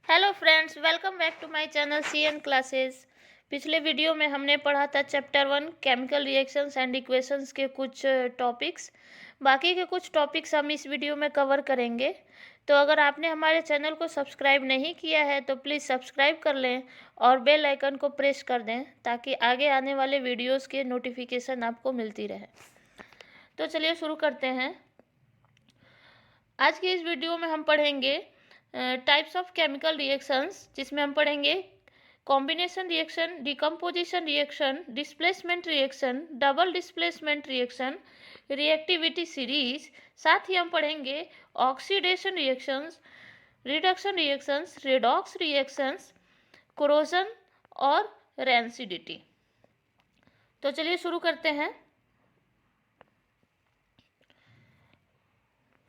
Hello friends, welcome back to my channel CN classes. पिछले video में हमने पढ़ा था chapter 1 chemical reactions and equations के कुछ टॉपिक्स। बाकी के कुछ टॉपिक्स हम इस वीडियो में कवर करेंगे। तो अगर आपने हमारे चैनल को सब्सक्राइब नहीं किया है तो प्लीज़ सब्सक्राइब कर लें और बेल आइकन को प्रेस कर दें ताकि आगे आने वाले वीडियोज़ के नोटिफिकेशन आपको मिलती रहे। तो चलिए शुरू करते हैं। आज की इस वीडियो में हम पढ़ेंगे टाइप्स ऑफ केमिकल रिएक्शंस, जिसमें हम पढ़ेंगे combination reaction, decomposition reaction, displacement reaction, double displacement reaction, reactivity series. साथ ही हम पढ़ेंगे oxidation reactions, reduction reactions, redox reactions, corrosion और रेंसिडिटी। तो चलिए शुरू करते हैं।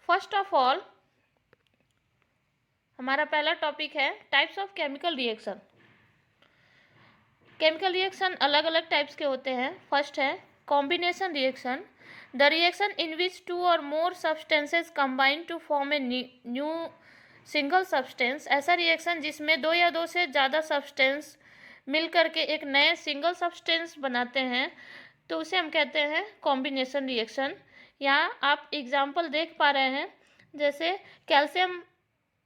फर्स्ट ऑफ ऑल हमारा पहला टॉपिक है types of chemical reaction. Chemical reaction अलग अलग टाइप्स के होते हैं। फर्स्ट है combination reaction, the reaction in which two or more substances combine to form a new single substance. ऐसा रिएक्शन जिसमें दो या दो से ज़्यादा सब्सटेंस मिल करके एक नए सिंगल सब्सटेंस बनाते हैं, तो उसे हम कहते हैं कॉम्बिनेशन रिएक्शन। यहाँ आप एग्जाम्पल देख पा रहे हैं, जैसे कैल्शियम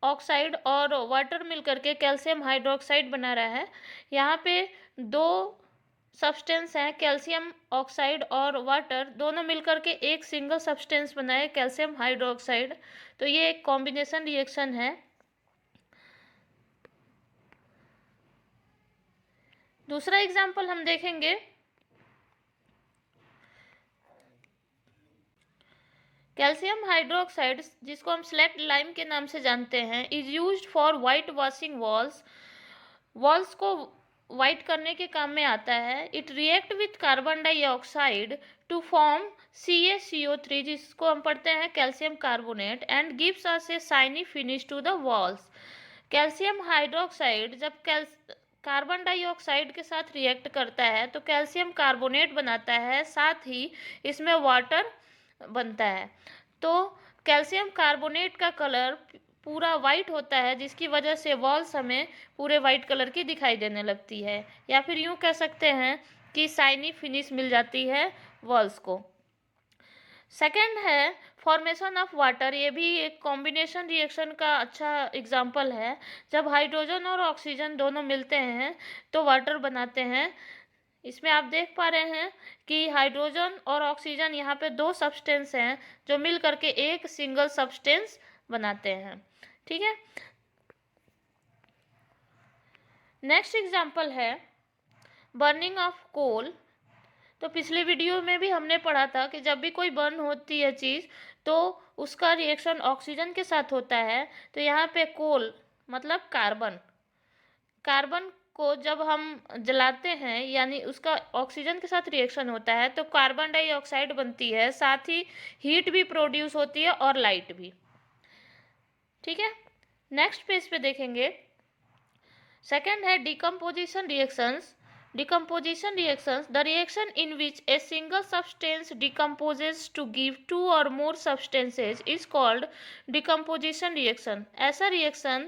ऑक्साइड और वाटर मिल करके कैल्शियम हाइड्रोक्साइड बना रहा है। यहाँ पे दो सब्सटेंस हैं, कैल्शियम ऑक्साइड और वाटर, दोनों मिलकर के एक सिंगल सब्सटेंस बनाए कैल्शियम हाइड्रोक्साइड। तो ये एक कॉम्बिनेशन रिएक्शन है। दूसरा एग्जाम्पल हम देखेंगे, कैल्शियम हाइड्रोक्साइड, जिसको हम स्लेक्ट लाइम के नाम से जानते हैं, is used for white washing walls. Walls को वाइट करने के काम में आता है। It react with carbon dioxide to form CaCO3, जिसको हम पढ़ते हैं calcium carbonate, and gives us a shiny finish to the walls. Calcium hydroxide जब कार्बन डाइऑक्साइड के साथ रिएक्ट करता है तो कैल्शियम कार्बोनेट बनाता है, साथ ही इसमें वाटर बनता है। तो कैल्शियम कार्बोनेट का कलर पूरा वाइट होता है, जिसकी वजह से वॉल्स हमें पूरे वाइट कलर की दिखाई देने लगती है, या फिर यूँ कह सकते हैं कि शाइनी फिनिश मिल जाती है वॉल्स को। सेकेंड है फॉर्मेशन ऑफ वाटर। ये भी एक कॉम्बिनेशन रिएक्शन का अच्छा एग्जाम्पल है। जब हाइड्रोजन और ऑक्सीजन दोनों मिलते हैं तो वाटर बनाते हैं। इसमें आप देख पा रहे हैं कि हाइड्रोजन और ऑक्सीजन, यहाँ पे दो सब्सटेंस हैं जो मिल करके एक सिंगल सब्सटेंस बनाते हैं। ठीक है, नेक्स्ट एग्जाम्पल है बर्निंग ऑफ कोल। तो पिछले वीडियो में भी हमने पढ़ा था कि जब भी कोई बर्न होती है चीज़ तो उसका रिएक्शन ऑक्सीजन के साथ होता है। तो यहाँ पे कोल मतलब कार्बन, कार्बन को जब हम जलाते हैं यानी उसका ऑक्सीजन के साथ रिएक्शन होता है तो कार्बन डाइऑक्साइड बनती है, साथ ही हीट भी प्रोड्यूस होती है और लाइट भी। ठीक है, नेक्स्ट पेज पे देखेंगे। सेकेंड है decomposition reactions. Decomposition reactions, the reaction in which a single substance decomposes to give two or more substances is called decomposition reaction. ऐसा रिएक्शन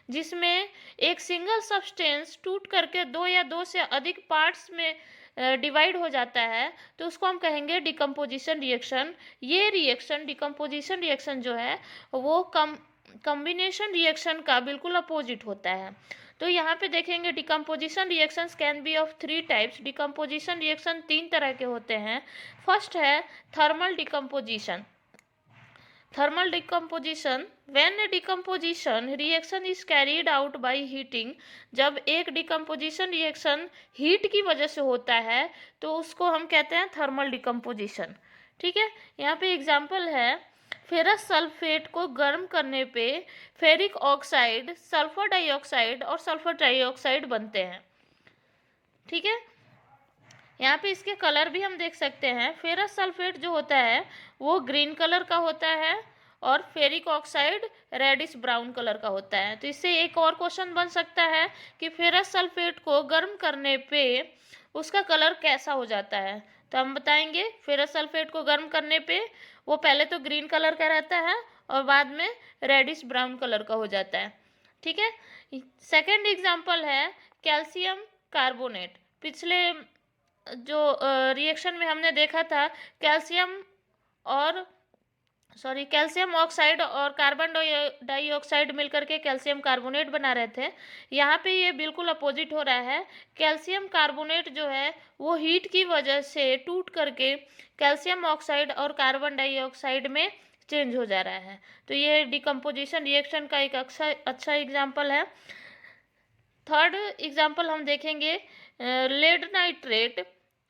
जिसमें एक सिंगल सब्सटेंस टूट करके दो या दो से अधिक पार्ट्स में डिवाइड हो जाता है तो उसको हम कहेंगे डिकम्पोजिशन रिएक्शन। ये रिएक्शन डिकम्पोजिशन रिएक्शन जो है वो कॉम्बिनेशन रिएक्शन का बिल्कुल अपोजिट होता है। तो यहाँ पे देखेंगे decomposition reactions can be of 3 types. Decomposition reaction 3 तरह के होते हैं। फर्स्ट है thermal decomposition. Thermal decomposition, when A decomposition reaction is carried out by heating. जब एक डिकम्पोजिशन रिएक्शन हीट की वजह से होता है तो उसको हम कहते हैं थर्मल डिकम्पोजिशन। ठीक है, यहाँ पे एग्जाम्पल है फेरस सल्फेट को गर्म करने पे फेरिक ऑक्साइड, सल्फर डाइऑक्साइड और सल्फर ट्राइऑक्साइड बनते हैं। ठीक है, यहाँ पे इसके कलर भी हम देख सकते हैं। फेरस सल्फेट जो होता है वो ग्रीन कलर का होता है और ferric oxide reddish brown colour का होता है। तो इससे एक और क्वेश्चन बन सकता है कि फेरस सल्फेट को गर्म करने पे उसका कलर कैसा हो जाता है। तो हम बताएंगे फेरस सल्फेट को गर्म करने पे वो पहले तो ग्रीन कलर का रहता है और बाद में रेडिश ब्राउन कलर का हो जाता है। ठीक है। सेकंड एग्जांपल है कैल्शियम कार्बोनेट। पिछले जो रिएक्शन में हमने देखा था कैल्शियम ऑक्साइड और कार्बन डाइऑक्साइड मिलकर के कैल्शियम कार्बोनेट बना रहे थे। यहाँ पे ये बिल्कुल अपोजिट हो रहा है। कैल्शियम कार्बोनेट जो है वो हीट की वजह से टूट करके कैल्शियम ऑक्साइड और कार्बन डाइऑक्साइड में चेंज हो जा रहा है। तो ये डिकम्पोजिशन रिएक्शन का एक अच्छा एग्जाम्पल है। थर्ड एग्जाम्पल हम देखेंगे लेड नाइट्रेट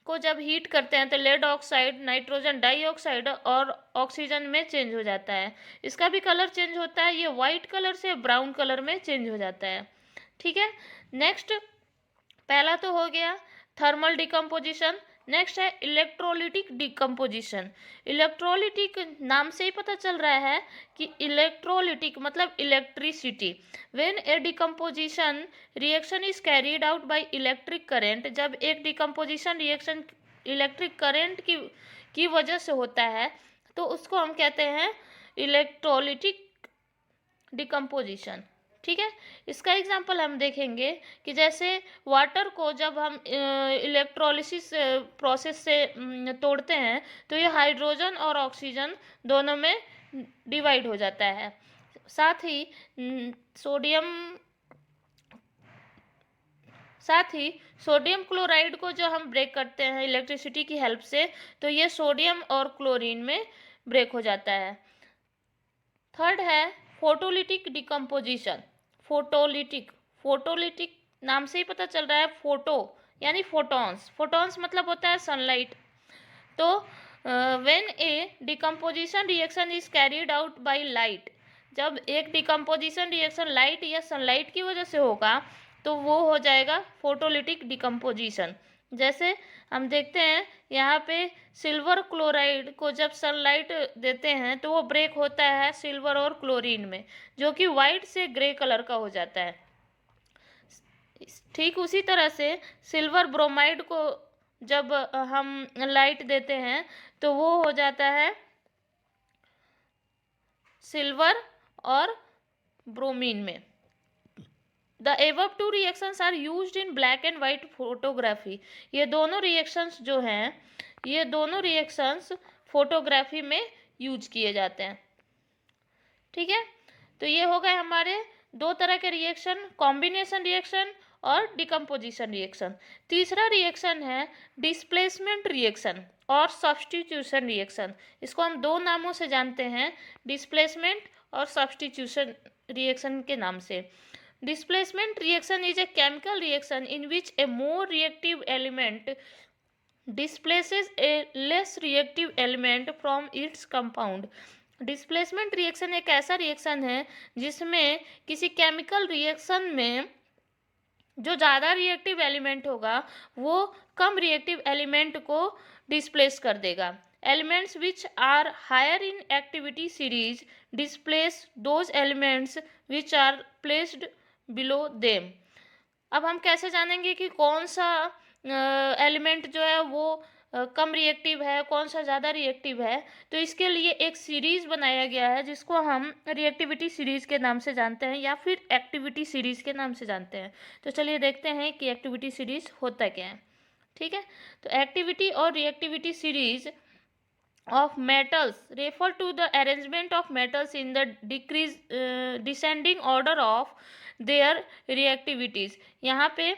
को जब हीट करते हैं तो लेड ऑक्साइड नाइट्रोजन डाइऑक्साइड और ऑक्सीजन में चेंज हो जाता है। इसका भी कलर चेंज होता है, ये वाइट कलर से ब्राउन कलर में चेंज हो जाता है। ठीक है। नेक्स्ट, पहला तो हो गया थर्मल डिकम्पोजिशन। नेक्स्ट है इलेक्ट्रोलिटिक डिकम्पोजिशन। इलेक्ट्रोलिटिक नाम से ही पता चल रहा है कि इलेक्ट्रोलिटिक मतलब electricity. When A decomposition reaction is carried out by electric current, जब एक डिकम्पोजिशन रिएक्शन इलेक्ट्रिक करेंट की वजह से होता है तो उसको हम कहते हैं इलेक्ट्रोलिटिक डिकम्पोजिशन। ठीक है। इसका एग्जांपल हम देखेंगे कि जैसे वाटर को जब हम इलेक्ट्रोलिसिस प्रोसेस से तोड़ते हैं तो ये हाइड्रोजन और ऑक्सीजन दोनों में डिवाइड हो जाता है। साथ ही सोडियम क्लोराइड को जो हम ब्रेक करते हैं इलेक्ट्रिसिटी की हेल्प से, तो ये सोडियम और क्लोरीन में ब्रेक हो जाता है। थर्ड है फोटोलिटिक डिकम्पोजिशन। फोटोलिटिक नाम से ही पता चल रहा है, फोटो यानी फोटॉन्स मतलब होता है सनलाइट। तो when A decomposition reaction is carried out by light, जब एक डिकम्पोजिशन रिएक्शन लाइट या सनलाइट की वजह से होगा तो वो हो जाएगा फोटोलिटिक डिकम्पोजिशन। जैसे हम देखते हैं यहाँ पे सिल्वर क्लोराइड को जब सनलाइट देते हैं तो वो ब्रेक होता है सिल्वर और क्लोरीन में, जो कि वाइट से ग्रे कलर का हो जाता है। ठीक उसी तरह से सिल्वर ब्रोमाइड को जब हम लाइट देते हैं तो वो हो जाता है सिल्वर और ब्रोमीन में। The above two reactions are used in black and white photography. ये दोनों रिएक्शंस जो हैं, ये दोनों रिएक्शंस फोटोग्राफी में यूज किए जाते हैं। ठीक है। तो ये हो गए हमारे दो तरह के रिएक्शन, कॉम्बिनेशन रिएक्शन और डिकम्पोजिशन रिएक्शन। तीसरा रिएक्शन है डिस्प्लेसमेंट रिएक्शन और सब्स्टिट्यूशन रिएक्शन। इसको हम दो नामों से जानते हैं, डिस्प्लेसमेंट और सब्स्टिट्यूशन रिएक्शन के नाम से। Displacement reaction is a chemical reaction in which a more reactive element displaces a less reactive element from its compound. Displacement reaction एक ऐसा रिएक्शन है जिसमें किसी केमिकल रिएक्शन में जो ज़्यादा रिएक्टिव एलिमेंट होगा वो कम रिएक्टिव एलिमेंट को डिस्प्लेस कर देगा। Elements which are higher in activity series displace those elements which are placed below them. अब हम कैसे जानेंगे कि कौन सा एलिमेंट जो है वो कम रिएक्टिव है, कौन सा ज़्यादा रिएक्टिव है? तो इसके लिए एक सीरीज़ बनाया गया है जिसको हम रिएक्टिविटी सीरीज़ के नाम से जानते हैं या फिर एक्टिविटी सीरीज़ के नाम से जानते हैं। तो चलिए देखते हैं कि एक्टिविटी सीरीज़ होता क्या है। ठीक है। तो एक्टिविटी और reactivity series of metals refer to the arrangement of metals in the descending order of their reactivities। यहाँ पे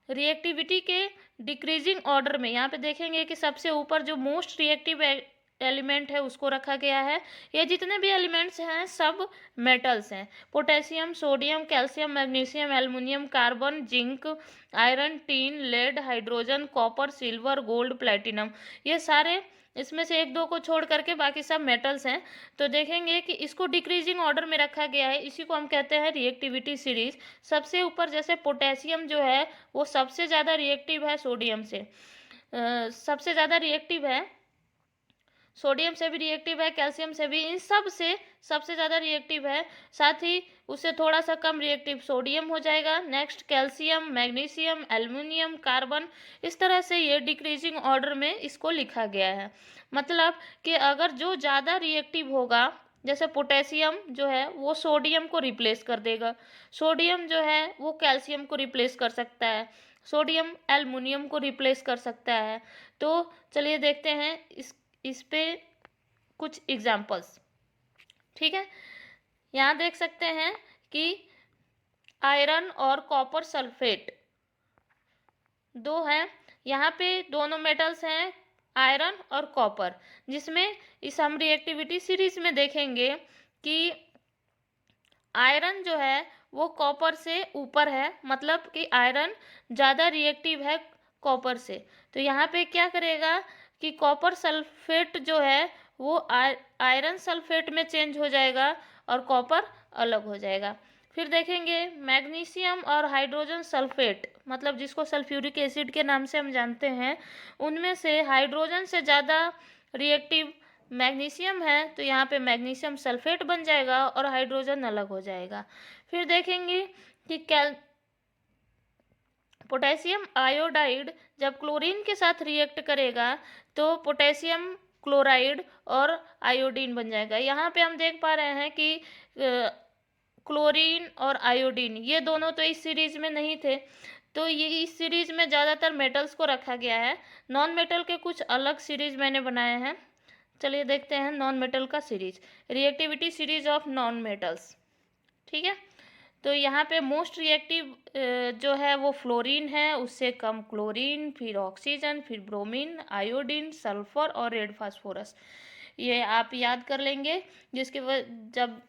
रिएक्टिविटी के डिक्रीजिंग ऑर्डर में यहाँ पे देखेंगे कि सबसे ऊपर जो मोस्ट रिएक्टिव एलिमेंट है उसको रखा गया है। ये जितने भी एलिमेंट्स हैं सब मेटल्स हैं, potassium, sodium, calcium, magnesium, aluminium, carbon, zinc, iron, tin, lead, hydrogen, copper, silver, gold, platinum, ये सारे इसमें से एक दो को छोड़ करके बाकी सब मेटल्स हैं। तो देखेंगे कि इसको डिक्रीजिंग ऑर्डर में रखा गया है, इसी को हम कहते हैं रिएक्टिविटी सीरीज। सबसे ऊपर जैसे पोटेशियम जो है वो सबसे ज़्यादा रिएक्टिव है सोडियम से, सबसे ज़्यादा रिएक्टिव है, सोडियम से भी रिएक्टिव है, कैल्शियम से भी, इन सब से सबसे ज़्यादा रिएक्टिव है। साथ ही उससे थोड़ा सा कम रिएक्टिव सोडियम हो जाएगा। Next calcium, magnesium, aluminium, carbon, इस तरह से ये डिक्रीजिंग ऑर्डर में इसको लिखा गया है। मतलब कि अगर जो ज़्यादा रिएक्टिव होगा जैसे पोटेशियम जो है वो सोडियम को रिप्लेस कर देगा, सोडियम जो है वो कैल्शियम को रिप्लेस कर सकता है, सोडियम एल्युमिनियम को रिप्लेस कर सकता है। तो चलिए देखते हैं इस पे कुछ एग्जांपल्स। ठीक है, यहाँ देख सकते हैं कि आयरन और कॉपर सल्फेट दो हैं, यहाँ पे दोनों मेटल्स हैं आयरन और कॉपर, जिसमें इस हम रिएक्टिविटी सीरीज में देखेंगे कि आयरन जो है वो कॉपर से ऊपर है, मतलब कि आयरन ज़्यादा रिएक्टिव है कॉपर से। तो यहाँ पे क्या करेगा कि कॉपर सल्फेट जो है वो आयरन सल्फेट में चेंज हो जाएगा और कॉपर अलग हो जाएगा। फिर देखेंगे मैग्नीशियम और हाइड्रोजन सल्फेट, मतलब जिसको सल्फ्यूरिक एसिड के नाम से हम जानते हैं, उनमें से हाइड्रोजन से ज़्यादा रिएक्टिव मैग्नीशियम है, तो यहाँ पे मैग्नीशियम सल्फेट बन जाएगा और हाइड्रोजन अलग हो जाएगा। फिर देखेंगे कि पोटेशियम आयोडाइड जब क्लोरीन के साथ रिएक्ट करेगा तो पोटेशियम क्लोराइड और आयोडीन बन जाएगा। यहाँ पे हम देख पा रहे हैं कि क्लोरीन और आयोडीन ये दोनों तो इस सीरीज में नहीं थे, तो ये इस सीरीज में ज़्यादातर मेटल्स को रखा गया है। नॉन मेटल के कुछ अलग सीरीज मैंने बनाए हैं, चलिए देखते हैं नॉन मेटल का series, reactivity series of non metals. ठीक है, तो यहाँ पे मोस्ट रिएक्टिव जो है वो फ्लोरीन है, उससे कम क्लोरीन, फिर ऑक्सीजन, फिर ब्रोमीन, आयोडीन, सल्फर और रेड फास्फोरस। ये आप याद कर लेंगे, जिसके जब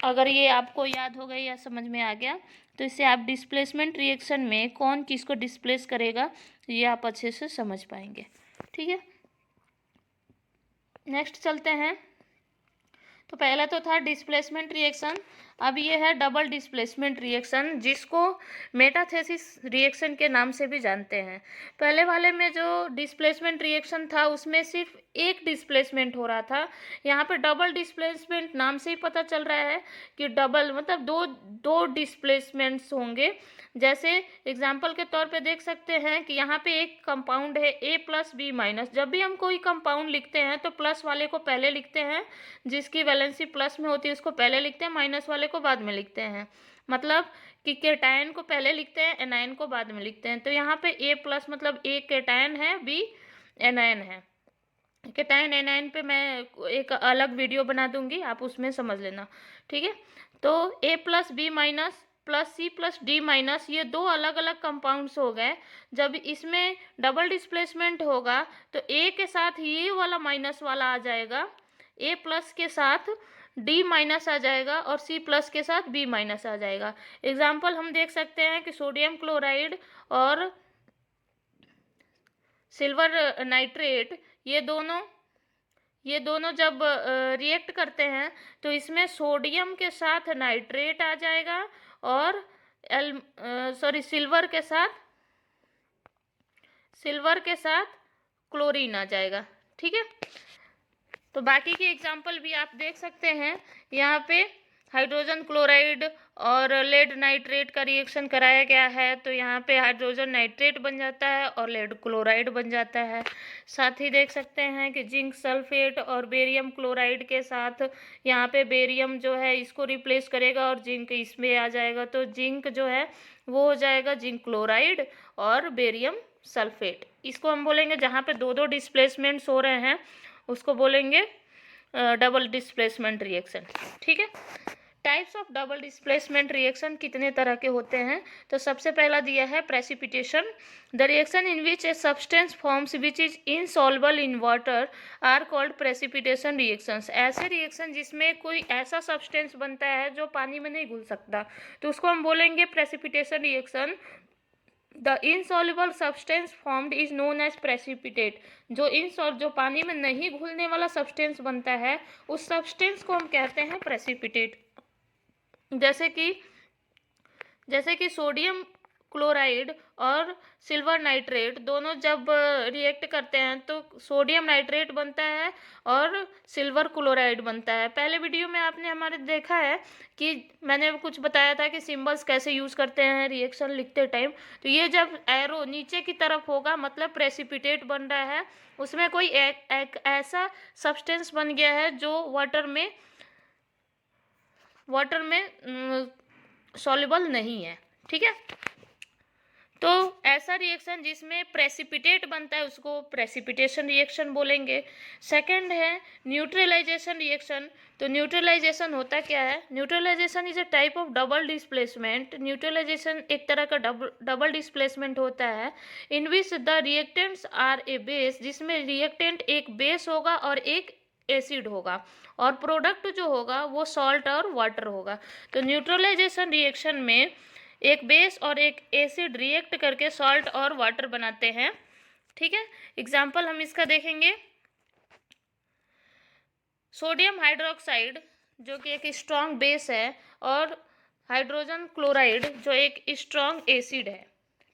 अगर ये आपको याद हो गया या समझ में आ गया तो इससे आप डिस्प्लेसमेंट रिएक्शन में कौन चीज़ को डिस्प्लेस करेगा ये आप अच्छे से समझ पाएंगे। ठीक है, नेक्स्ट चलते हैं। तो पहला तो था डिस्प्लेसमेंट रिएक्शन, अब ये है डबल डिस्प्लेसमेंट रिएक्शन, जिसको मेटाथेसिस रिएक्शन के नाम से भी जानते हैं। पहले वाले में जो डिस्प्लेसमेंट रिएक्शन था उसमें सिर्फ एक डिस्प्लेसमेंट हो रहा था, यहाँ पे डबल डिस्प्लेसमेंट नाम से ही पता चल रहा है कि डबल मतलब दो डिस्प्लेसमेंट्स होंगे। जैसे एग्जाम्पल के तौर पे देख सकते हैं कि यहाँ पे एक कंपाउंड है A+B-, जब भी हम कोई कंपाउंड लिखते हैं तो प्लस वाले को पहले लिखते हैं, जिसकी वैलेंसी प्लस में होती है उसको पहले लिखते हैं, माइनस वाले को बाद में लिखते हैं। मतलब कि केटायन को पहले लिखते हैं, एनायन को बाद में लिखते हैं। तो यहाँ पे A+ मतलब A केटायन है, B एनायन है। केटायन एनायन पे मैं एक अलग वीडियो बना दूंगी, आप उसमें समझ लेना। ठीक है, तो A+B- +C+D- ये दो अलग अलग कंपाउंड्स हो गए। जब इसमें डबल डिस्प्लेसमेंट होगा तो A के साथ ये वाला माइनस वाला आ जाएगा, A+ के साथ D- आ जाएगा और C+ के साथ B- आ जाएगा। एग्जाम्पल हम देख सकते हैं कि सोडियम क्लोराइड और सिल्वर नाइट्रेट ये दोनों जब रिएक्ट करते हैं तो इसमें सोडियम के साथ नाइट्रेट आ जाएगा और सिल्वर के साथ क्लोरीन आ जाएगा। ठीक है, तो बाकी के एग्जाम्पल भी आप देख सकते हैं। यहाँ पे हाइड्रोजन क्लोराइड और लेड नाइट्रेट का रिएक्शन कराया गया है, तो यहाँ पे हाइड्रोजन नाइट्रेट बन जाता है और लेड क्लोराइड बन जाता है। साथ ही देख सकते हैं कि जिंक सल्फेट और बेरियम क्लोराइड के साथ यहाँ पे बेरियम जो है इसको रिप्लेस करेगा और जिंक इसमें आ जाएगा, तो जिंक जो है वो हो जाएगा जिंक क्लोराइड और बेरियम सल्फेट। इसको हम बोलेंगे जहाँ पे दो डिस्प्लेसमेंट्स हो रहे हैं उसको बोलेंगे डबल डिस्प्लेसमेंट रिएक्शन। ठीक है, types of double displacement reaction कितने तरह के होते हैं, तो सबसे पहला दिया है precipitation. The reaction in which a substance forms which is insoluble in water are called precipitation reactions. ऐसे रिएक्शन जिसमें कोई ऐसा सब्सटेंस बनता है जो पानी में नहीं घुल सकता, तो उसको हम बोलेंगे precipitation reaction. The insoluble substance formed is known as precipitate. जो पानी में नहीं घुलने वाला सब्सटेंस बनता है उस सब्सटेंस को हम कहते हैं प्रेसिपिटेट। जैसे कि सोडियम क्लोराइड और सिल्वर नाइट्रेट दोनों जब रिएक्ट करते हैं तो सोडियम नाइट्रेट बनता है और सिल्वर क्लोराइड बनता है। पहले वीडियो में आपने हमारे देखा है कि मैंने कुछ बताया था कि सिंबल्स कैसे यूज़ करते हैं रिएक्शन लिखते टाइम। तो ये जब एरो नीचे की तरफ होगा मतलब प्रेसिपिटेट बन रहा है, उसमें कोई एक ऐसा सब्सटेंस बन गया है जो वाटर में वाटर में सॉल्युबल नहीं है। ठीक है, तो ऐसा रिएक्शन जिसमें प्रेसिपिटेट बनता है उसको प्रेसिपिटेशन रिएक्शन बोलेंगे। सेकंड है न्यूट्रलाइजेशन रिएक्शन। तो न्यूट्रलाइजेशन होता क्या है? Neutralisation is a type of double displacement. Neutralisation एक तरह का डबल डिस्प्लेसमेंट होता है in which the reactants are a base, जिसमें रिएक्टेंट एक बेस होगा और एक एसिड होगा, और प्रोडक्ट जो होगा वो सॉल्ट और वाटर होगा। तो न्यूट्रलाइजेशन रिएक्शन में एक बेस और एक एसिड रिएक्ट करके सॉल्ट और वाटर बनाते हैं। ठीक है, एग्जाम्पल हम इसका देखेंगे। सोडियम हाइड्रोक्साइड जो कि एक स्ट्रॉन्ग बेस है, और हाइड्रोजन क्लोराइड जो एक स्ट्रॉन्ग एसिड है।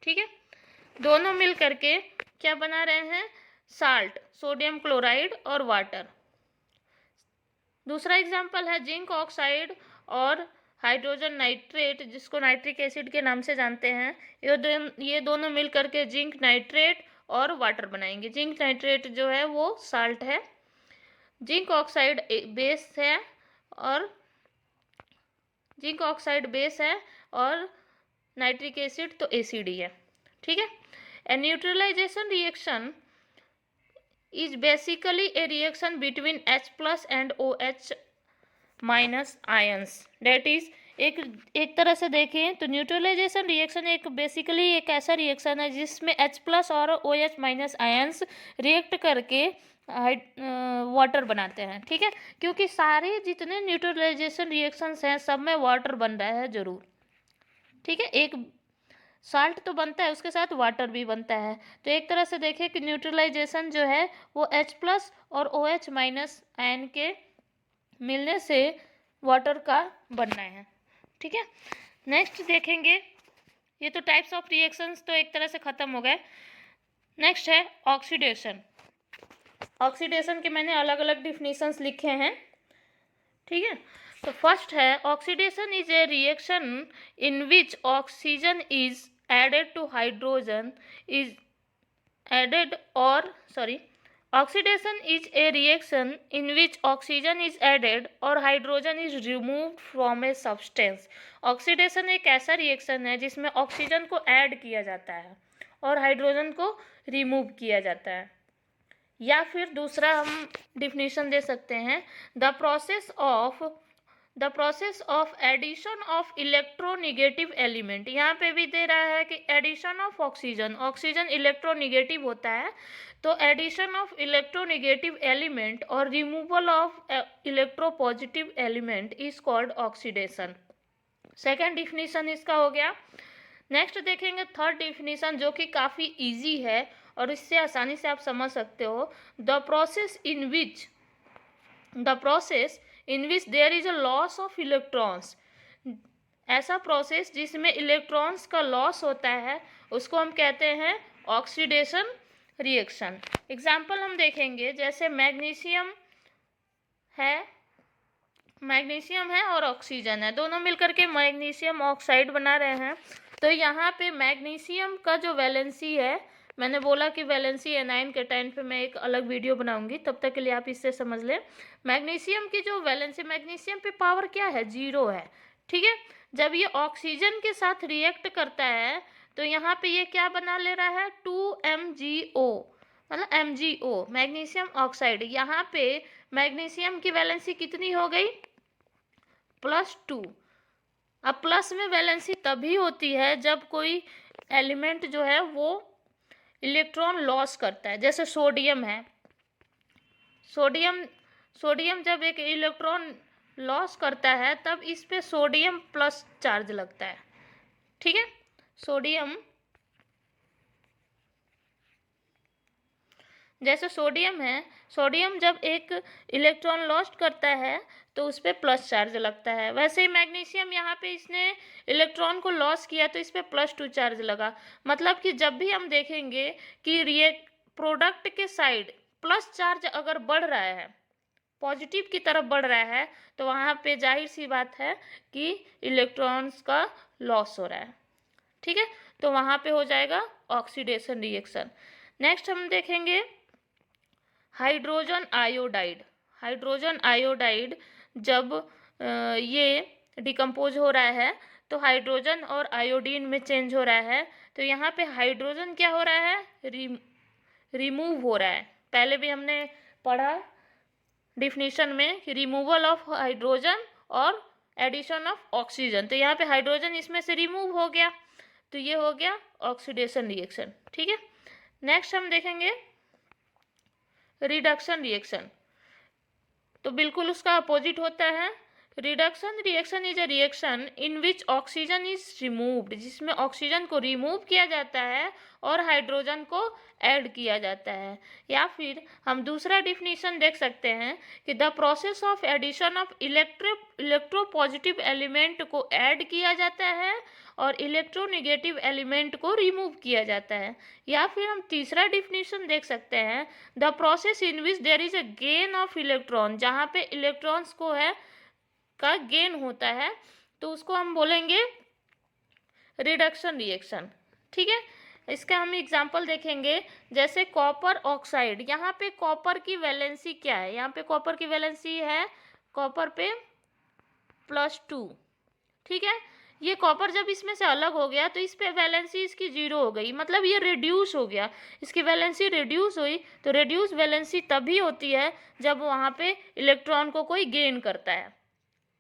ठीक है, दोनों मिल करके क्या बना रहे हैं? साल्ट, सोडियम क्लोराइड और वाटर। दूसरा एग्जाम्पल है जिंक ऑक्साइड और हाइड्रोजन नाइट्रेट, जिसको नाइट्रिक एसिड के नाम से जानते हैं। ये दोनों मिल करके जिंक नाइट्रेट और वाटर बनाएंगे। जिंक नाइट्रेट जो है वो साल्ट है, जिंक ऑक्साइड बेस है, और जिंक ऑक्साइड बेस है और नाइट्रिक एसिड तो एसिड ही है। ठीक है, a neutralisation reaction is basically a reaction between H plus and OH minus ions. That is, एक तरह से देखें तो न्यूट्रलाइजेशन रिएक्शन एक बेसिकली एक ऐसा रिएक्शन है जिसमें H प्लस और OH माइनस आयंस रिएक्ट करके वाटर बनाते हैं। ठीक है, क्योंकि सारे जितने न्यूट्रलाइजेशन रिएक्शंस हैं सब में वाटर बन रहा है जरूर। ठीक है, एक साल्ट तो बनता है, उसके साथ वाटर भी बनता है। तो एक तरह से देखें कि न्यूट्रलाइजेशन जो है वो H प्लस और OH माइनस आयन के मिलने से वाटर का बनना है। ठीक है, नेक्स्ट देखेंगे। ये तो टाइप्स ऑफ रिएक्शंस तो एक तरह से ख़त्म हो गए। नेक्स्ट है ऑक्सीडेशन। ऑक्सीडेशन के मैंने अलग अलग डिफिनीशंस लिखे हैं। ठीक है, तो फर्स्ट है oxidation is a reaction in which oxygen is added to hydrogen is added or oxidation is a reaction in which oxygen is added or hydrogen is removed from a substance. Oxidation एक ऐसा reaction है जिसमें oxygen को add किया जाता है और hydrogen को रिमूव किया जाता है। या फिर दूसरा हम डिफिनीशन दे सकते हैं, the process of addition of electronegative element. यहाँ पे भी दे रहा है कि addition of oxygen, oxygen electronegative होता है, तो एडिशन ऑफ इलेक्ट्रोनिगेटिव एलिमेंट और removal of electropositive element is called oxidation. Second definition इसका हो गया। नेक्स्ट देखेंगे थर्ड डिफिनीशन जो कि काफ़ी इजी है और इससे आसानी से आप समझ सकते हो। The process in which there is a loss of electrons. ऐसा प्रोसेस जिसमें इलेक्ट्रॉन्स का लॉस होता है उसको हम कहते हैं ऑक्सीडेशन रिएक्शन। एग्जाम्पल हम देखेंगे, जैसे मैग्नीशियम है और ऑक्सीजन है, दोनों मिलकर के मैग्नीशियम ऑक्साइड बना रहे हैं। तो यहाँ पे मैग्नीशियम का जो वैलेंसी है, मैंने बोला कि वैलेंसी एनाइन के टाइम पे मैं एक अलग वीडियो बनाऊंगी, तब तक के लिए आप इससे समझ लें। मैग्नीशियम की जो वैलेंसी, मैग्नीशियम पे पावर क्या है? 0 है। ठीक है, जब ये ऑक्सीजन के साथ रिएक्ट करता है तो यहाँ पे ये क्या बना ले रहा है? 2MgO, मतलब MgO, मैग्नीशियम ऑक्साइड। यहाँ पे मैग्नीशियम की वैलेंसी कितनी हो गई? +2। अब प्लस में वैलेंसी तभी होती है जब कोई एलिमेंट जो है वो इलेक्ट्रॉन लॉस करता है। जैसे सोडियम है, सोडियम जब एक इलेक्ट्रॉन लॉस करता है तब इस पे सोडियम प्लस चार्ज लगता है। ठीक है, जैसे सोडियम है, सोडियम जब एक इलेक्ट्रॉन लॉस्ट करता है तो उस पर प्लस चार्ज लगता है। वैसे ही मैग्नीशियम, यहाँ पे इसने इलेक्ट्रॉन को लॉस किया तो इस पर +2 चार्ज लगा। मतलब कि जब भी हम देखेंगे कि प्रोडक्ट के साइड प्लस चार्ज अगर बढ़ रहा है, पॉजिटिव की तरफ बढ़ रहा है, तो वहाँ पे जाहिर सी बात है कि इलेक्ट्रॉन्स का लॉस हो रहा है। ठीक है, तो वहाँ पे हो जाएगा ऑक्सीडेशन रिएक्शन। नेक्स्ट हम देखेंगे हाइड्रोजन आयोडाइड। जब ये डिकम्पोज हो रहा है तो हाइड्रोजन और आयोडीन में चेंज हो रहा है। तो यहाँ पे हाइड्रोजन क्या हो रहा है, रिमूव हो रहा है। पहले भी हमने पढ़ा डिफिनीशन में कि रिमूवल ऑफ हाइड्रोजन और एडिशन ऑफ ऑक्सीजन। तो यहाँ पे हाइड्रोजन इसमें से रिमूव हो गया, तो ये हो गया ऑक्सीडेशन रिएक्शन। ठीक है, नेक्स्ट हम देखेंगे रिडक्शन रिएक्शन। तो बिल्कुल उसका अपोजिट होता है। Reduction reaction is a reaction in which oxygen is removed, जिसमें ऑक्सीजन को रिमूव किया जाता है और हाइड्रोजन को ऐड किया जाता है। या फिर हम दूसरा डिफिनीशन देख सकते हैं कि the process of addition of electropositive element को ऐड किया जाता है और इलेक्ट्रोनेगेटिव एलिमेंट को रिमूव किया जाता है। या फिर हम तीसरा डिफिनीशन देख सकते हैं, the process in which there is a gain of electron, जहाँ पे इलेक्ट्रॉन्स को है का गेन होता है, तो उसको हम बोलेंगे रिडक्शन रिएक्शन। ठीक है, इसका हम एग्जांपल देखेंगे, जैसे कॉपर ऑक्साइड। यहाँ पे कॉपर की वैलेंसी क्या है, यहाँ पे कॉपर की वैलेंसी है कॉपर पे +2। ठीक है, ये कॉपर जब इसमें से अलग हो गया तो इस पे वैलेंसी इसकी 0 हो गई, मतलब ये रिड्यूस हो गया, इसकी वैलेंसी रिड्यूस हुई। तो रिड्यूस वैलेंसी तभी होती है जब वहाँ पे इलेक्ट्रॉन को कोई गेन करता है।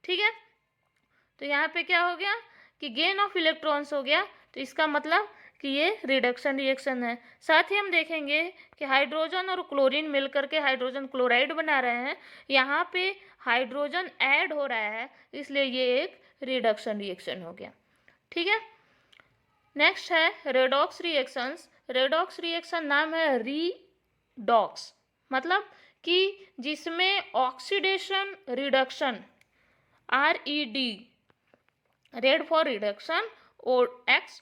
ठीक है, तो यहाँ पे क्या हो गया कि गेन ऑफ इलेक्ट्रॉन्स हो गया, तो इसका मतलब कि ये रिडक्शन रिएक्शन है। साथ ही हम देखेंगे कि हाइड्रोजन और क्लोरीन मिलकर के हाइड्रोजन क्लोराइड बना रहे हैं, यहाँ पे हाइड्रोजन ऐड हो रहा है, इसलिए ये एक रिडक्शन रिएक्शन हो गया। ठीक है, नेक्स्ट है रेडॉक्स रिएक्शंस। रेडॉक्स रिएक्शन नाम है रीडॉक्स, मतलब कि जिसमें oxidation reduction, RED, red for reduction, और X,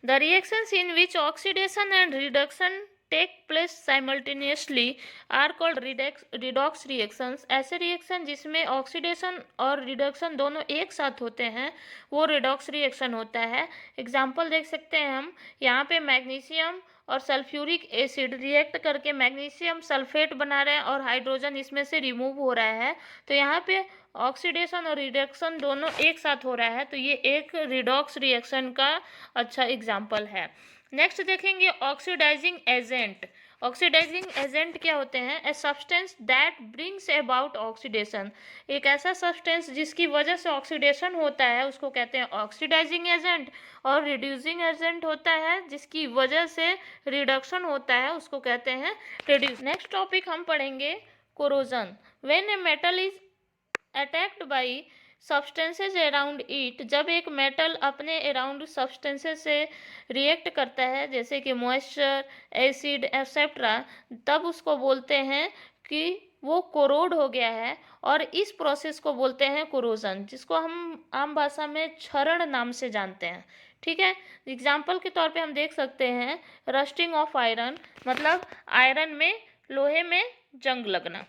the reactions in which oxidation and reduction take place simultaneously are called redox reactions। ऐसे रिएक्शन जिसमें ऑक्सीडेशन और रिडक्शन दोनों एक साथ होते हैं वो रिडॉक्स रिएक्शन होता है। एग्जाम्पल देख सकते हैं हम, यहाँ पे मैग्नीशियम और सल्फ्यूरिक एसिड रिएक्ट करके मैग्नीशियम सल्फेट बना रहे हैं और हाइड्रोजन इसमें से रिमूव हो रहा है, तो यहाँ पे ऑक्सीडेशन और रिडक्शन दोनों एक साथ हो रहा है, तो ये एक रिडॉक्स रिएक्शन का अच्छा एग्जाम्पल है। नेक्स्ट देखेंगे ऑक्सीडाइजिंग एजेंट। ऑक्सीडाइजिंग एजेंट क्या होते हैं, a substance that brings about oxidation, एक ऐसा सब्सटेंस जिसकी वजह से ऑक्सीडेशन होता है उसको कहते हैं ऑक्सीडाइजिंग एजेंट, और रिड्यूसिंग एजेंट होता है जिसकी वजह से रिडक्शन होता है उसको कहते हैं रिड्यूस। नेक्स्ट टॉपिक हम पढ़ेंगे corrosion. When a metal is attacked by substances around it, जब एक मेटल अपने अराउंड सब्सटेंसेज से रिएक्ट करता है जैसे कि मॉइस्चर, एसिड एक्सेट्रा, तब उसको बोलते हैं कि वो कोरोड हो गया है, और इस प्रोसेस को बोलते हैं कोरोजन, जिसको हम आम भाषा में क्षरण नाम से जानते हैं। ठीक है, एग्जाम्पल के तौर पे हम देख सकते हैं रस्टिंग ऑफ आयरन, मतलब आयरन में, लोहे में जंग लगना।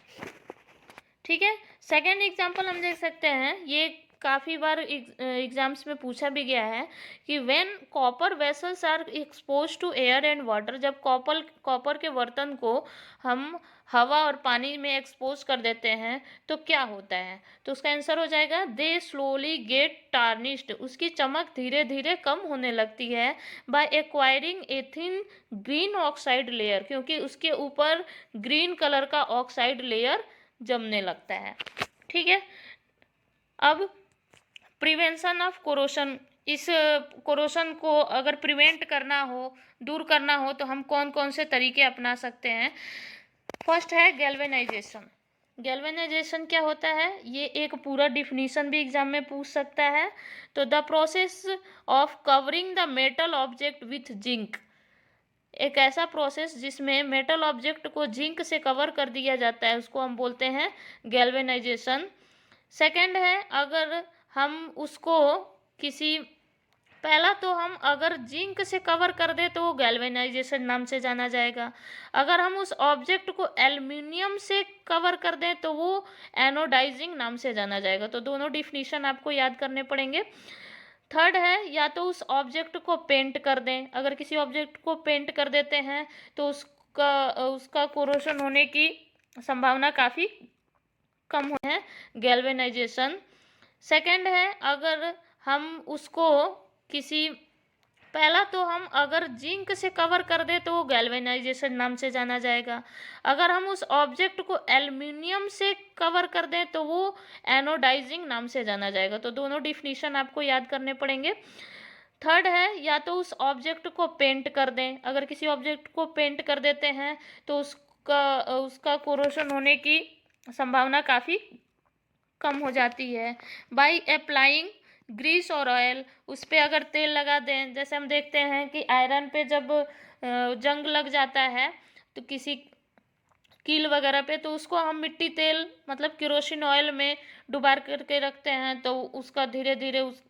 ठीक है, सेकेंड एग्जाम्पल हम देख सकते हैं, ये काफ़ी बार एग्जाम्स में पूछा भी गया है कि when copper vessels are expose to air and water, जब कॉपर के बर्तन को हम हवा और पानी में एक्सपोज कर देते हैं तो क्या होता है, तो उसका आंसर हो जाएगा दे स्लोली गेट टार्निश्ड, उसकी चमक धीरे धीरे कम होने लगती है, by acquiring a thin green oxide layer, क्योंकि उसके ऊपर ग्रीन कलर का ऑक्साइड लेयर जमने लगता है। ठीक है, अब प्रिवेंशन ऑफ कोरोशन, इस कोरोशन को अगर प्रिवेंट करना हो, दूर करना हो, तो हम कौन कौन से तरीके अपना सकते हैं। फर्स्ट है गैल्वेनाइजेशन। गैल्वेनाइजेशन क्या होता है, ये एक पूरा डिफिनीशन भी एग्जाम में पूछ सकता है। तो the process of covering the metal object with zinc, एक ऐसा प्रोसेस जिसमें मेटल ऑब्जेक्ट को जिंक से कवर कर दिया जाता है उसको हम बोलते हैं गैल्वेनाइजेशन। सेकंड है, अगर हम उसको किसी, पहला तो हम अगर जिंक से कवर कर दे तो वो गैल्वेनाइजेशन नाम से जाना जाएगा, अगर हम उस ऑब्जेक्ट को एल्युमिनियम से कवर कर दें तो वो एनोडाइजिंग नाम से जाना जाएगा। तो दोनों डिफिनीशन आपको याद करने पड़ेंगे। थर्ड है, या तो उस ऑब्जेक्ट को पेंट कर दें, अगर किसी ऑब्जेक्ट को पेंट कर देते हैं तो उसका कोरोशन होने की संभावना काफ़ी कम है, गैल्वेनाइजेशन। सेकंड है, अगर हम उसको किसी, पहला तो हम अगर जिंक से कवर कर दे तो वो गैल्वेनाइजेशन नाम से जाना जाएगा। अगर हम उस ऑब्जेक्ट को एल्युमिनियम से कवर कर दें तो वो एनोडाइजिंग नाम से जाना जाएगा। तो दोनों डिफिनीशन आपको याद करने पड़ेंगे। थर्ड है, या तो उस ऑब्जेक्ट को पेंट कर दें, अगर किसी ऑब्जेक्ट को पेंट कर देते हैं तो उसका उसका कोरोशन होने की संभावना काफ़ी कम हो जाती है। बाई अप्लाइंग ग्रीस और ऑयल, उस पर अगर तेल लगा दें, जैसे हम देखते हैं कि आयरन पे जब जंग लग जाता है तो किसी कील वगैरह पे, तो उसको हम मिट्टी तेल मतलब केरोसिन ऑयल में डुबा करके रखते हैं, तो उसका धीरे धीरे उस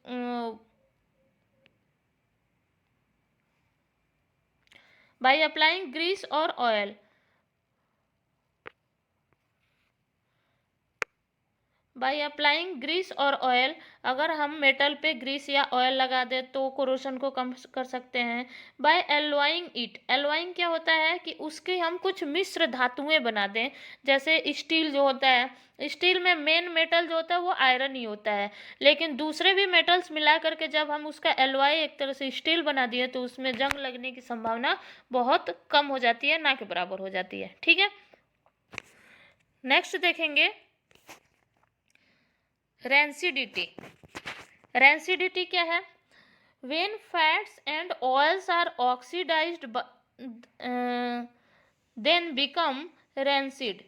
बाई अप्लाइंग ग्रीस और ऑयल, बाई अप्लाइंग ग्रीस और ऑयल, अगर हम मेटल पे ग्रीस या ऑयल लगा दें तो कोरोशन को कम कर सकते हैं। बाय एलॉइंग इट, एलॉइंग क्या होता है कि उसके हम कुछ मिश्र धातुएं बना दें, जैसे स्टील जो होता है, स्टील में मेन मेटल जो होता है वो आयरन ही होता है, लेकिन दूसरे भी मेटल्स मिला करके जब हम उसका एलॉय एक तरह से स्टील बना दिए तो उसमें जंग लगने की संभावना बहुत कम हो जाती है, ना के बराबर हो जाती है। ठीक है, नेक्स्ट देखेंगे रेंसिडिटी। रेंसिडिटी क्या है? When fats and oils are oxidised then become rancid,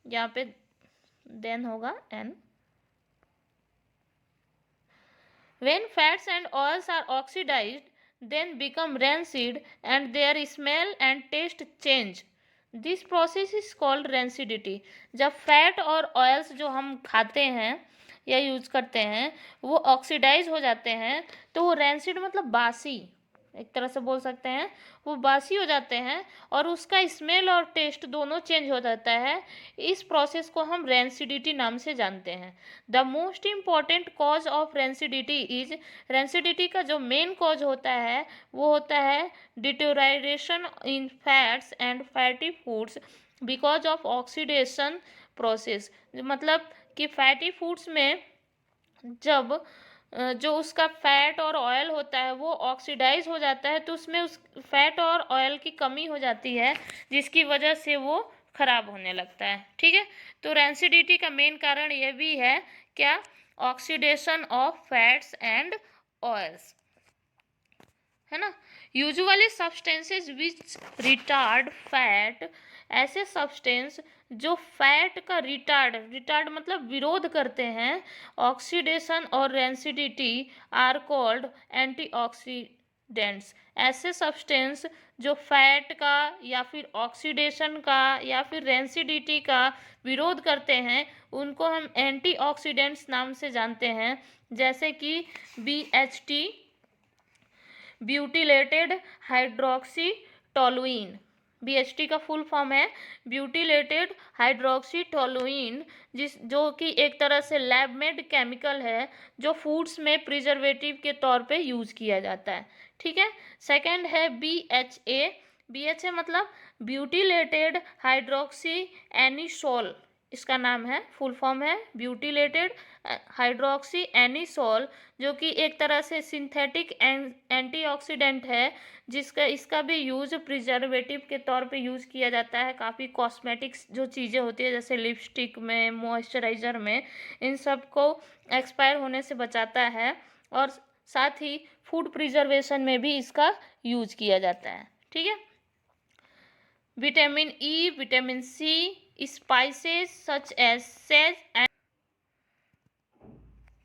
यहाँ पे देन होगा एन। When fats and oils are oxidised then become rancid and their smell and taste change, this process is called rancidity. जब fat और oils जो हम खाते हैं या यूज करते हैं वो ऑक्सीडाइज हो जाते हैं तो वो रेंसिड मतलब बासी, एक तरह से बोल सकते हैं, वो बासी हो जाते हैं और उसका स्मेल और टेस्ट दोनों चेंज हो जाता है। इस प्रोसेस को हम रेंसिडिटी नाम से जानते हैं। The most important cause of rancidity is, rancidity का जो मेन कॉज होता है वो होता है deterioration in fats and fatty foods because of oxidation process, मतलब कि फैटी फूड्स में जब जो उसका फैट और ऑयल होता है वो ऑक्सीडाइज हो जाता है तो उसमें उस फैट और ऑयल की कमी हो जाती है जिसकी वजह से वो खराब होने लगता है। ठीक है, तो रेंसिडिटी का मेन कारण यह भी है, क्या? Oxidation of fats and oils, है ना। Usually substances which retard fat, ऐसे सब्सटेंस जो फैट का रिटार्ड मतलब विरोध करते हैं ऑक्सीडेशन और रेंसिडिटी आर कॉल्ड एंटीऑक्सीडेंट्स। ऐसे सब्सटेंस जो फैट का या फिर ऑक्सीडेशन का या फिर रेंसिडिटी का विरोध करते हैं उनको हम एंटीऑक्सीडेंट्स नाम से जानते हैं, जैसे कि BHT, butylated hydroxy toluene. BHT का फुल फॉर्म है ब्यूटिलेटेड हाइड्रोक्सी टोलुइन, जो कि एक तरह से लैब मेड केमिकल है जो फूड्स में प्रिजर्वेटिव के तौर पे यूज किया जाता है। ठीक है, सेकंड है BHA। BHA मतलब ब्यूटिलेटेड हाइड्रोक्सी एनिसोल, इसका नाम है, फुल फॉर्म है ब्यूटिलेटेड हाइड्रोक्सी एनिसोल, जो कि एक तरह से सिंथेटिक एंटीऑक्सीडेंट है, इसका भी यूज प्रिजर्वेटिव के तौर पे यूज किया जाता है। काफ़ी कॉस्मेटिक्स जो चीज़ें होती है जैसे लिपस्टिक में, मॉइस्चराइज़र में, इन सब को एक्सपायर होने से बचाता है और साथ ही फूड प्रिजर्वेशन में भी इसका यूज किया जाता है। ठीक है, vitamin E, vitamin C, spices such as sage and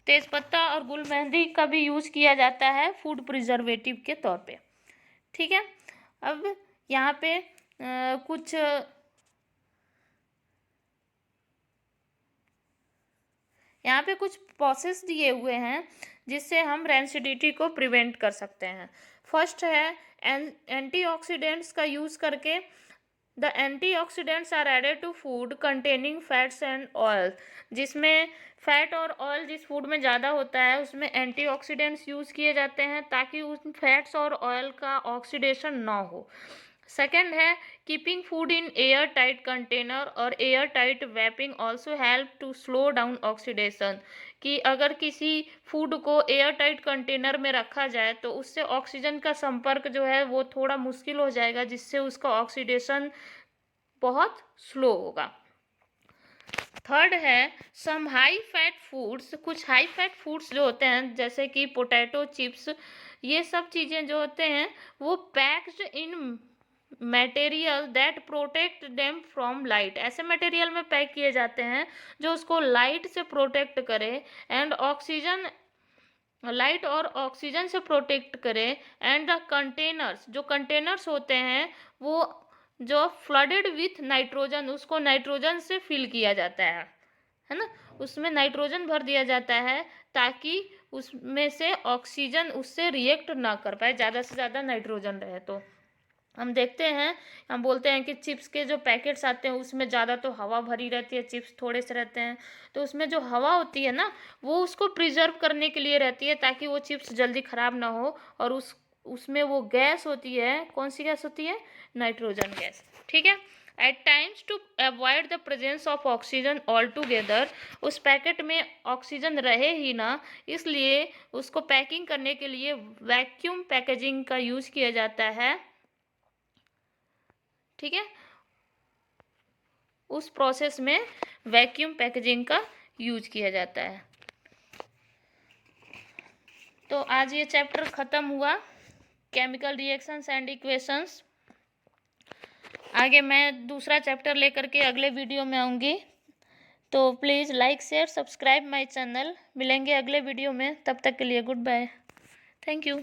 tejpatta और गुल मेहंदी का भी यूज किया जाता है फूड प्रिजर्वेटिव के तौर पे। ठीक है, अब यहाँ पे कुछ प्रोसेस दिए हुए हैं जिससे हम रेंसिडिटी को प्रिवेंट कर सकते हैं। फर्स्ट है एंटीऑक्सीडेंट्स का यूज करके, the antioxidants are added to food containing fats and oil, जिसमें फैट और ऑयल जिस फूड में ज़्यादा होता है उसमें एंटीऑक्सीडेंट्स यूज़ किए जाते हैं ताकि उन फैट्स और ऑयल का ऑक्सीडेशन ना हो। सेकेंड है keeping food in air tight container और air tight wrapping also help to slow down oxidation, कि अगर किसी फूड को एयर टाइट कंटेनर में रखा जाए तो उससे ऑक्सीजन का संपर्क जो है वो थोड़ा मुश्किल हो जाएगा, जिससे उसका ऑक्सीडेशन बहुत स्लो होगा। थर्ड है सम हाई फैट फूड्स, कुछ हाई फैट फूड्स जो होते हैं जैसे कि पोटैटो चिप्स, ये सब चीज़ें जो होते हैं वो packed in material that protect them from light, ऐसे मटेरियल में पैक किए जाते हैं जो उसको लाइट से प्रोटेक्ट करे एंड ऑक्सीजन, लाइट और ऑक्सीजन से प्रोटेक्ट करे। एंड द कंटेनर्स, जो कंटेनर्स होते हैं वो जो फ्लडेड विथ नाइट्रोजन, उसको नाइट्रोजन से फिल किया जाता है ना, उसमें नाइट्रोजन भर दिया जाता है ताकि उसमें से ऑक्सीजन उससे रिएक्ट ना कर पाए, ज़्यादा से ज़्यादा नाइट्रोजन रहे। तो हम देखते हैं, हम बोलते हैं कि चिप्स के जो पैकेट्स आते हैं उसमें ज़्यादा तो हवा भरी रहती है, चिप्स थोड़े से रहते हैं, तो उसमें जो हवा होती है ना वो उसको प्रिजर्व करने के लिए रहती है ताकि वो चिप्स जल्दी ख़राब ना हो। और उसमें वो गैस होती है, कौन सी गैस होती है, नाइट्रोजन गैस, ठीक है। At times to avoid the presence of oxygen altogether, उस पैकेट में ऑक्सीजन रहे ही ना, इसलिए उसको पैकिंग करने के लिए वैक्यूम पैकेजिंग का यूज़ किया जाता है, ठीक है। उस प्रोसेस में वैक्यूम पैकेजिंग का यूज किया जाता है। तो आज ये चैप्टर ख़त्म हुआ, केमिकल रिएक्शंस एंड इक्वेशंस। आगे मैं दूसरा चैप्टर लेकर के अगले वीडियो में आऊँगी, तो please like share subscribe my channel. मिलेंगे अगले वीडियो में, तब तक के लिए गुड बाय, थैंक यू।